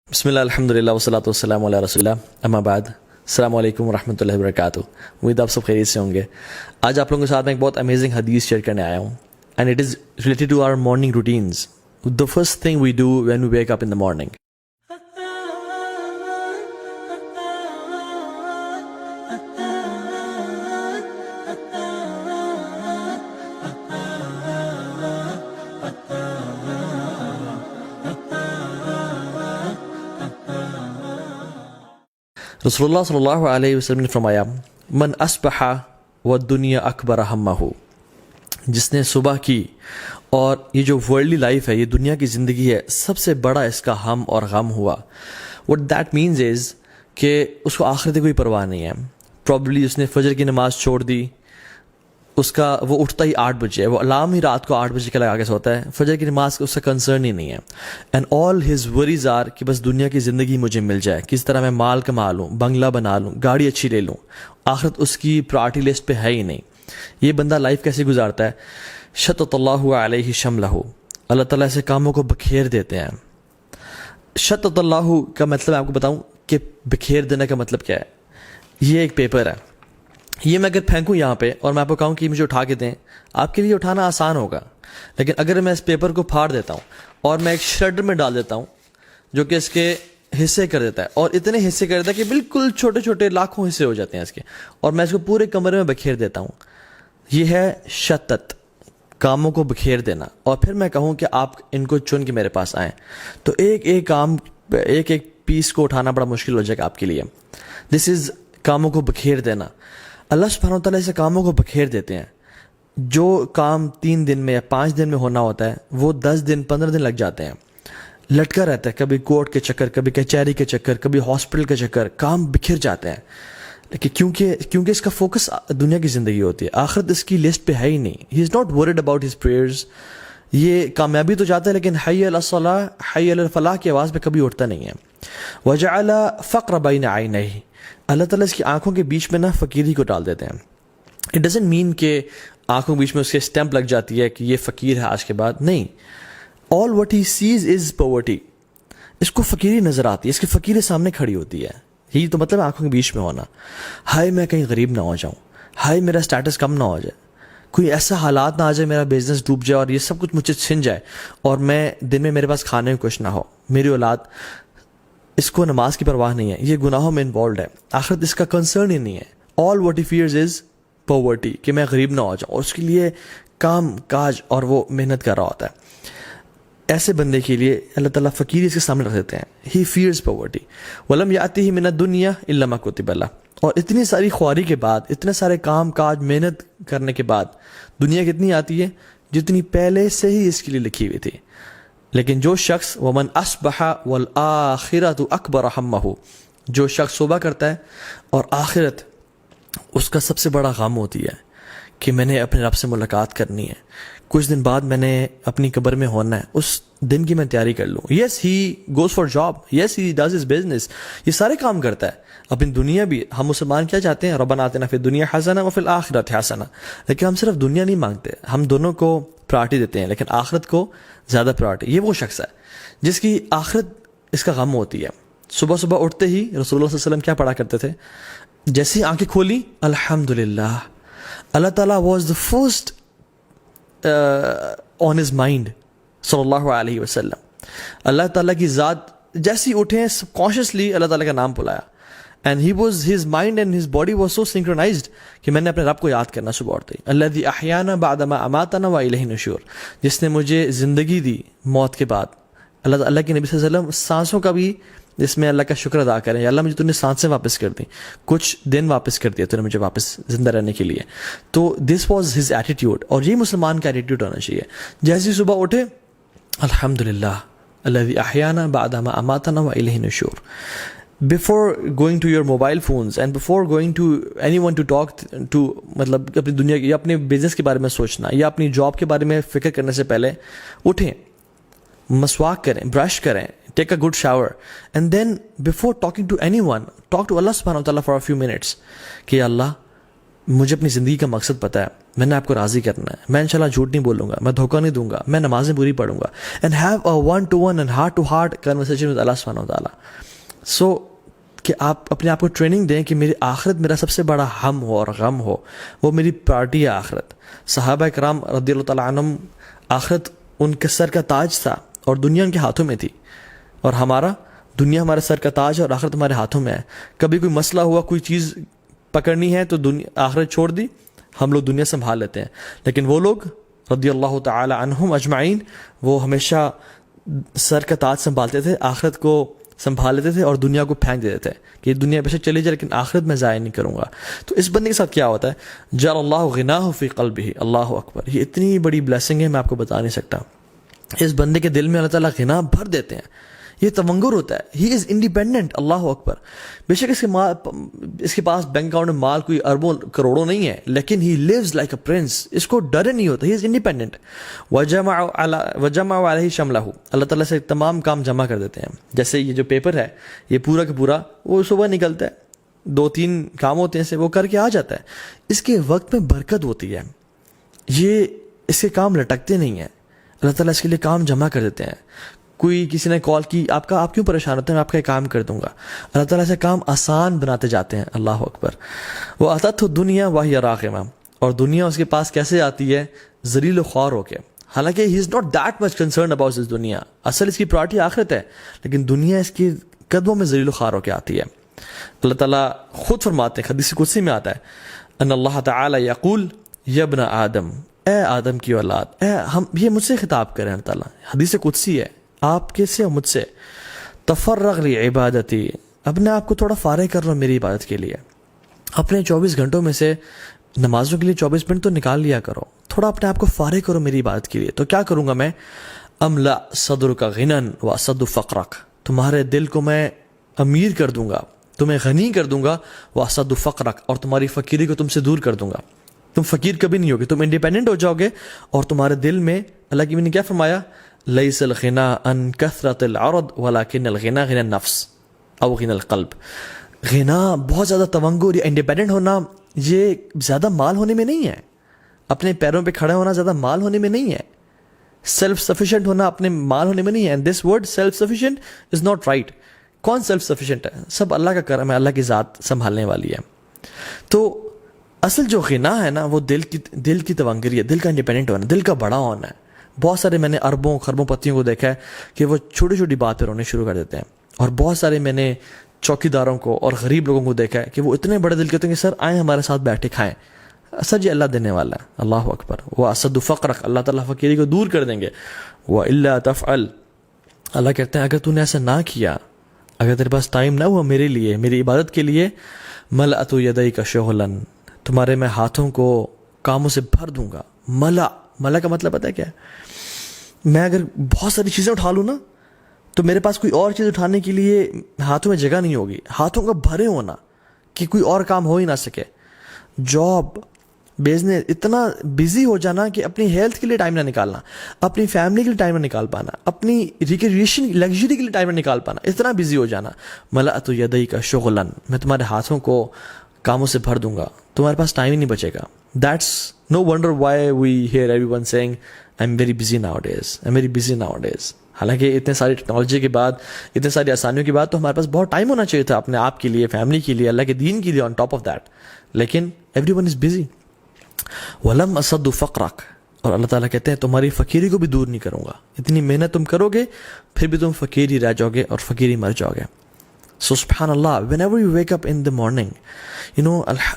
بسم اللہ الحمد للہ والصلاۃ والسلام علی رسول اللہ اما بعد السلام علیکم ورحمۃ اللہ وبرکاتہ. امید آپ سب خیریت سے ہوں گے. آج آپ لوگوں کے ساتھ میں ایک بہت امیزنگ حدیث شیئر کرنے آیا ہوں and it is related to our morning routines. The first thing we do when we wake up in the morning. رسول اللہ صلی اللہ علیہ وسلم نے فرمایا من اصبح والدنیا اکبر ہمہ، جس نے صبح کی اور یہ جو ورلڈلی لائف ہے، یہ دنیا کی زندگی ہے، سب سے بڑا اس کا ہم اور غم ہوا. وٹ دیٹ مینز از کہ اس کو آخرت کی کوئی پرواہ نہیں ہے. پرابلی اس نے فجر کی نماز چھوڑ دی، اس کا وہ اٹھتا ہی 8 بجے ہے، وہ الارم ہی رات کو 8 بجے کے لگا کے سوتا ہے. فجر کی نماز کا اس کا کنسرن ہی نہیں ہے. And all his worries are کہ بس دنیا کی زندگی مجھے مل جائے، کس طرح میں مال کما لوں، بنگلہ بنا لوں، گاڑی اچھی لے لوں. آخرت اس کی پرائرٹی لسٹ پہ ہے ہی نہیں. یہ بندہ لائف کیسے گزارتا ہے؟ شتت اللہ علیہ شملہ، اللہ تعالیٰ ایسے کاموں کو بکھیر دیتے ہیں. شتت اللہ کا مطلب میں آپ کو بتاؤں کہ بکھیر دینے کا مطلب کیا ہے. یہ ایک پیپر ہے، یہ میں اگر پھینکوں یہاں پہ اور میں آپ کو کہوں کہ مجھے اٹھا کے دیں، آپ کے لیے اٹھانا آسان ہوگا. لیکن اگر میں اس پیپر کو پھاڑ دیتا ہوں اور میں ایک شریڈر میں ڈال دیتا ہوں جو کہ اس کے حصے کر دیتا ہے، اور اتنے حصے کر دیتا ہے کہ بالکل چھوٹے چھوٹے لاکھوں حصے ہو جاتے ہیں اس کے، اور میں اس کو پورے کمرے میں بکھیر دیتا ہوں، یہ ہے شتت، کاموں کو بکھیر دینا. اور پھر میں کہوں کہ آپ ان کو چن کے میرے پاس آئیں تو ایک ایک کام، ایک ایک پیس کو اٹھانا بڑا مشکل ہو جائے گا آپ کے لیے. دس از کاموں کو بکھیر دینا. اللہ سبحانہ و تعالیٰ ایسے کاموں کو بکھیر دیتے ہیں. جو کام 3 دن میں یا 5 دن میں ہونا ہوتا ہے وہ 10 دن 15 دن لگ جاتے ہیں. لٹکا رہتا ہے، کبھی کورٹ کے چکر، کبھی کچہری کے چکر، کبھی ہاسپٹل کے چکر، کام بکھر جاتے ہیں. لیکن کیونکہ اس کا فوکس دنیا کی زندگی ہوتی ہے، آخرت اس کی لسٹ پہ ہے ہی نہیں. He is not worried about his prayers. یہ کامیابی تو چاہتا ہے لیکن حی علی الصلاح، حی علی الفلاح کی آواز پہ کبھی اٹھتا نہیں ہے. وجعل فقر بین عینیہ، اللہ تعالیٰ اس کی آنکھوں کے بیچ میں فقیری کو ڈال دیتے ہیں. اٹ ڈزنٹ مین کہ آنکھوں کے بیچ میں اس کے اسٹیمپ لگ جاتی ہے کہ یہ فقیر ہے آج کے بعد، نہیں. All what he sees is poverty. اس کو فقیری نظر آتی ہے، اس کی فقیری سامنے کھڑی ہوتی ہے. یہی تو مطلب آنکھوں کے بیچ میں ہونا. ہائے میں کہیں غریب نہ ہو جاؤں، ہائے میرا اسٹیٹس کم نہ ہو جائے، کوئی ایسا حالات نہ آ جائے میرا بزنس ڈوب جائے اور یہ سب کچھ مجھے چھن جائے اور میں دن میں میرے پاس کھانے کو کچھ نہ ہو. میری اولاد، اس کو نماز کی پرواہ نہیں ہے، یہ گناہوں میں انوالوڈ ہے، آخرت اس کا کنسرن ہی نہیں ہے. All what he fears is poverty, کہ میں غریب نہ ہو جاؤں، اور اس کے لیے کام کاج اور وہ محنت کر رہا ہوتا ہے. ایسے بندے کے لیے اللہ تعالیٰ فقیری اس کے سامنے رکھ دیتے ہیں. ہی فیئرز پاورٹی. ولم یاتہ من الدنیا الا ما کتب له. اور اتنی ساری خواری کے بعد، اتنے سارے کام کاج محنت کرنے کے بعد دنیا کتنی آتی ہے جتنی پہلے سے ہی اس کے لیے لکھی ہوئی تھی. لیکن جو شخص ومن اصبح والآخرۃ اکبر ہمہ، جو شخص صبح کرتا ہے اور آخرت اس کا سب سے بڑا غم ہوتی ہے کہ میں نے اپنے رب سے ملاقات کرنی ہے، کچھ دن بعد میں نے اپنی قبر میں ہونا ہے، اس دن کی میں تیاری کر لوں. Yes he goes for job, yes he does his business, یہ سارے کام کرتا ہے. اپنی دنیا بھی، ہم مسلمان کیا چاہتے ہیں؟ ربنا آتنا فی الدنیا حسنہ وفی الآخرۃ حسنہ. لیکن ہم صرف دنیا نہیں مانگتے، ہم دونوں کو پرائرٹی دیتے ہیں، لیکن آخرت کو زیادہ پرائرٹی. یہ وہ شخص ہے جس کی آخرت اس کا غم ہوتی ہے. صبح صبح اٹھتے ہی رسول اللہ صلی اللہ علیہ وسلم کیا پڑھا کرتے تھے؟ جیسے ہی آنکھیں کھولی، الحمدللہ. اللہ تعالیٰ was the first on his mind صلی اللہ علیہ وسلم. اللہ تعالیٰ کی ذات جیسی اٹھے سب کانشیسلی اللہ تعالیٰ کا نام بلایا. And he was his mind and his body was so synchronised کہ میں نے اپنے رب کو یاد کرنا صبح اٹھتے ہی. الذی احیانا بعد ما اماتنا والیہ النشور، جس نے مجھے زندگی دی موت کے بعد. اللہ کے نبی صلی اللہ علیہ وسلم سانسوں کا بھی جس میں اللہ کا شکر ادا کریں، یا اللہ مجھے تو نے سانسیں واپس کر دیں، کچھ دن واپس کر دیا تو نے مجھے واپس زندہ رہنے کے لیے. تو دس واز ہز ایٹیٹیوڈ، اور یہ مسلمان کا ایٹیٹیوڈ ہونا چاہیے. جیسے صبح اٹھے، الحمدللہ الذی احیانا بعد ما اماتنا والیہ النشور. Before going to your mobile phones and before going to anyone to talk to، مطلب اپنی دنیا کی یا اپنے بزنس کے بارے میں سوچنا یا اپنی جاب کے بارے میں فکر کرنے سے پہلے اٹھیں، مسواک کریں، برش کریں، take a good shower, and then before talking to anyone talk to Allah subhanahu wa ta'ala for a few minutes کہ اللہ مجھے اپنی زندگی کا مقصد پتہ ہے, میں نے آپ کو راضی کرنا ہے, میں انشاءاللہ جھوٹ نہیں بولوں گا, میں دھوکہ نہیں دوں گا, میں نمازیں پوری پڑھوں گا, and have a one to one and heart to heart conversation with اللہ سبحانہ وتعالیٰ. سو کہ آپ اپنے آپ کو ٹریننگ دیں کہ میری آخرت میرا سب سے بڑا ہم ہو اور غم ہو, وہ میری پرائرٹی ہے آخرت. صحابہ کرام رضی اللہ تعالیٰ عنہم آخرت ان کے سر کا تاج تھا اور دنیا ان کے ہاتھوں میں تھی, اور ہمارا دنیا ہمارے سر کا تاج ہے اور آخرت ہمارے ہاتھوں میں ہے. کبھی کوئی مسئلہ ہوا, کوئی چیز پکڑنی ہے تو آخرت چھوڑ دی, ہم لوگ دنیا سنبھال لیتے ہیں. لیکن وہ لوگ رضی اللہ تعالی عنہم اجمعین وہ ہمیشہ سر کا تاج سنبھالتے تھے, آخرت کو سنبھال لیتے تھے اور دنیا کو پھینک دیتے تھے کہ یہ دنیا بے شک چلی جائے لیکن آخرت میں ضائع نہیں کروں گا. تو اس بندے کے ساتھ کیا ہوتا ہے, جعل اللہ غناہ فی قلبہ, اللہ اکبر, یہ اتنی بڑی بلیسنگ ہے میں آپ کو بتا نہیں سکتا. اس بندے کے دل میں اللہ تعالیٰ غنا بھر دیتے ہیں, یہ تمنگر ہوتا ہے, ہی از انڈیپینڈنٹ, اللہ اکبر. بے شک اس کے پاس بینک اکاؤنٹ میں مال کوئی اربوں کروڑوں نہیں ہے, لیکن ہی لیوز لائک اے پرنس, اس کو ڈر نہیں ہوتا, ہی از انڈیپینڈنٹ. وجمع علیہ شملہ, اللہ تعالیٰ سے تمام کام جمع کر دیتے ہیں. جیسے یہ جو پیپر ہے یہ پورا کا پورا وہ صبح نکلتا ہے, 2-3 کام ہوتے ہیں سے وہ کر کے آ جاتا ہے. اس کے وقت میں برکت ہوتی ہے, یہ اس کے کام لٹکتے نہیں ہیں, اللہ تعالیٰ اس کے لیے کام جمع کر دیتے ہیں. کوئی کسی نے کال کی, آپ کیوں پریشان ہوتے ہیں, میں آپ کا کام کر دوں گا. اللہ تعالیٰ سے کام آسان بناتے جاتے ہیں, اللہ اکبر. وہ آتت دنیا وہی راغمہ, اور دنیا اس کے پاس کیسے آتی ہے, ذلیل و خوار ہو کے. حالانکہ he is not that much concern about this دنیا, اصل اس کی پرائرٹی آخرت ہے, لیکن دنیا اس کی قدموں میں ذلیل و خوار ہو کے آتی ہے. اللہ تعالیٰ خود فرماتے ہیں, حدیث قدسی میں آتا ہے, ان اللہ تعالیٰ یقول یا ابن آدم, اے آدم کی اولاد, یہ مجھ سے خطاب کریں اللہ تعالیٰ, حدیث قدسی ہے, آپ کیسے ہو مجھ سے, تفرغ لی عبادتی, اپنے آپ کو تھوڑا فارغ کر لو میری عبادت کے لیے. اپنے 24 گھنٹوں میں سے نمازوں کے لیے 24 منٹ تو نکال لیا کرو, تھوڑا اپنے آپ کو فارغ کرو میری عبادت کے لیے. تو کیا کروں گا میں, املا صدرک غنن واسد فقرک, تمہارے دل کو میں امیر کر دوں گا, تمہیں غنی کر دوں گا, واسد فقرک, اور تمہاری فقیری کو تم سے دور کر دوں گا. تم فقیر کبھی نہیں ہوگے, تم انڈیپینڈنٹ ہو جاؤ گے, اور تمہارے دل میں اللہ کی نے کیا فرمایا, لیس الغنا ان کثرت العرض ولکن الغنا غنا النفس او غنا القلب. غنا بہت زیادہ تونگر یا انڈیپینڈنٹ ہونا, یہ زیادہ مال ہونے میں نہیں ہے, اپنے پیروں پہ کھڑا ہونا زیادہ مال ہونے میں نہیں ہے, سیلف سفیشینٹ ہونا اپنے مال ہونے میں نہیں ہے. And this word self sufficient is not right. کون سیلف سفیشینٹ ہے, سب اللہ کا کرم ہے, اللہ کی ذات سنبھالنے والی ہے. تو اصل جو غنا ہے نا وہ دل کی تونگری ہے, دل کا انڈیپینڈنٹ ہونا, دل کا بڑا ہونا ہے. بہت سارے میں نے اربوں خربوں پتیوں کو دیکھا ہے کہ وہ چھوٹی چھوٹی بات پہ رونے شروع کر دیتے ہیں, اور بہت سارے میں نے چوکی داروں کو اور غریب لوگوں کو دیکھا ہے کہ وہ اتنے بڑے دل کے ہوتے ہیں کہ سر آئیں ہمارے ساتھ بیٹھے کھائیں, سر جی اللہ دینے والا ہے, اللہ اکبر. وہ اسد فقرک, اللہ تعالیٰ فقیری کو دور کر دیں گے. وَإِلَّا تَفْعَلْ, اللہ کہتے ہیں اگر تو نے ایسا نہ کیا, اگر تیرے پاس ٹائم نہ ہوا میرے لیے, میری عبادت کے لیے, ملأت یدیک شغلاً, تمہارے میں ہاتھوں کو کاموں سے بھر دوں گا. ملا کا مطلب پتہ ہے کیا ہے, میں اگر بہت ساری چیزیں اٹھا لوں نا تو میرے پاس کوئی اور چیز اٹھانے کے لیے ہاتھوں میں جگہ نہیں ہوگی. ہاتھوں کا بھرے ہونا کہ کوئی اور کام ہو ہی نہ سکے. جاب, بزنس, اتنا بزی ہو جانا کہ اپنی ہیلتھ کے لیے ٹائم نہ نکالنا, اپنی فیملی کے لیے ٹائم نہ نکال پانا, اپنی ریکریشن لگژری کے لیے ٹائم نہ نکال پانا, اتنا بزی ہو جانا. ملأت یدیک شغلاً, میں تمہارے ہاتھوں کو کاموں سے بھر دوں گا, تمہارے پاس ٹائم ہی نہیں بچے گا. That's no wonder why we hear everyone saying I'm very busy nowadays, I'm very busy nowadays. حالانکہ اتنے ساری ٹیکنالوجی کے بعد, اتنے ساری آسانیوں کے بعد تو ہمارے پاس بہت ٹائم ہونا چاہیے تھا اپنے آپ کے لیے, فیملی کے لیے, اللہ کے دین کے لیے, on top of that. لیکن everyone is busy. وَلَمْ أَصَدُّ فَقْرَكَ, اور اللہ تعالیٰ کہتے ہیں تمہاری فقیری کو بھی دور نہیں کروں گا. اتنی محنت تم کرو گے پھر بھی تم فقیری رہ جاؤ گے اور فقیری مر جاؤ گے. So subhanallah, whenever you wake up in the morning,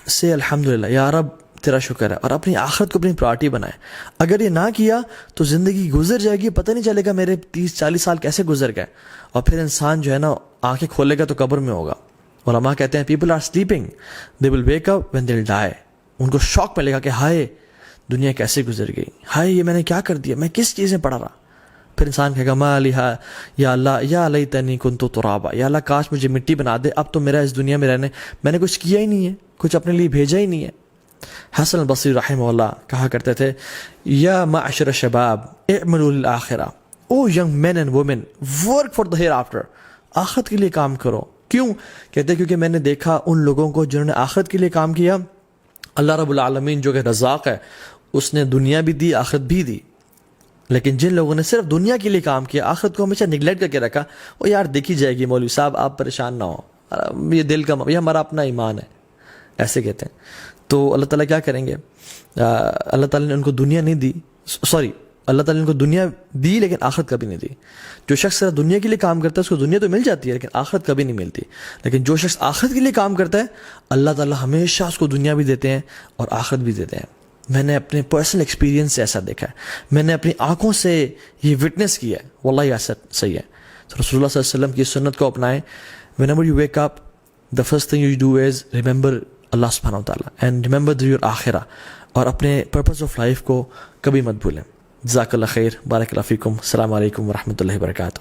say alhamdulillah, یا رب تیرا شکر ہے, اور اپنی آخرت کو اپنی پرائرٹی بنائے. اگر یہ نہ کیا تو زندگی گزر جائے گی, پتہ نہیں چلے گا میرے 30-40 سال کیسے گزر گئے, اور پھر انسان جو ہے نا آنکھیں کھولے گا تو قبر میں ہوگا. علماء کہتے ہیں people are sleeping, they will wake up when they'll die. ان کو شوق ملے گا کہ ہائے دنیا کیسے گزر گئی, ہائے یہ میں نے کیا کر دیا, میں کس چیز میں پڑا رہا. پھر انسان کہے گا ما لہا یا اللہ یا لیتنی کنت ترابا, یا اللہ کاش مجھے مٹی بنا دے, اب تو میرا اس دنیا میں رہنے, میں نے کچھ کیا ہی نہیں ہے, کچھ اپنے لیے بھیجا ہی نہیں ہے. حسن البصری رحمہ اللہ کہا کرتے تھے, یا معشر الشباب اعملوا للآخرہ, O young men and women work for the hereafter, آخرت کے لیے کام کرو. کیوں؟ کہتے ہیں کیونکہ میں نے دیکھا ان لوگوں کو جنہوں نے آخرت کے لیے کام کیا اللہ رب العالمین جو کہ رزاق ہے اس نے دنیا بھی دی آخرت بھی دی، لیکن جن لوگوں نے صرف دنیا کے لیے کام کیا، آخرت کو ہمیشہ نگلیکٹ کر کے رکھا، وہ یار دیکھی جائے گی مولوی صاحب آپ پریشان نہ ہو، یہ دل کا یہ ہمارا اپنا ایمان ہے، ایسے کہتے ہیں. تو اللہ تعالیٰ کیا کریں گے؟ اللہ تعالیٰ نے ان کو دنیا نہیں دی، اللہ تعالیٰ نے ان کو دنیا دی لیکن آخرت کبھی نہیں دی. جو شخص صرف دنیا کے لیے کام کرتا ہے اس کو دنیا تو مل جاتی ہے لیکن آخرت کبھی نہیں ملتی. لیکن جو شخص آخرت کے لیے کام کرتا ہے اللہ تعالیٰ ہمیشہ اس کو دنیا بھی دیتے ہیں اور آخرت بھی دیتے ہیں. میں نے اپنے پرسنل ایکسپیرینس سے ایسا دیکھا ہے، میں نے اپنی آنکھوں سے یہ وٹنس کیا ہے، واللہ ایسا صحیح ہے. تو رسول اللہ صلی اللہ علیہ وسلم کی سنت کو اپنائیں. whenever you wake up, the first thing you do is remember اللہ سبحانہ و تعالیٰ and remember your آخرہ، اور اپنے پرپز آف لائف کو کبھی مت بھولیں. جزاک اللہ خیر، بارک اللہ فیکم، السلام علیکم ورحمۃ اللہ وبرکاتہ.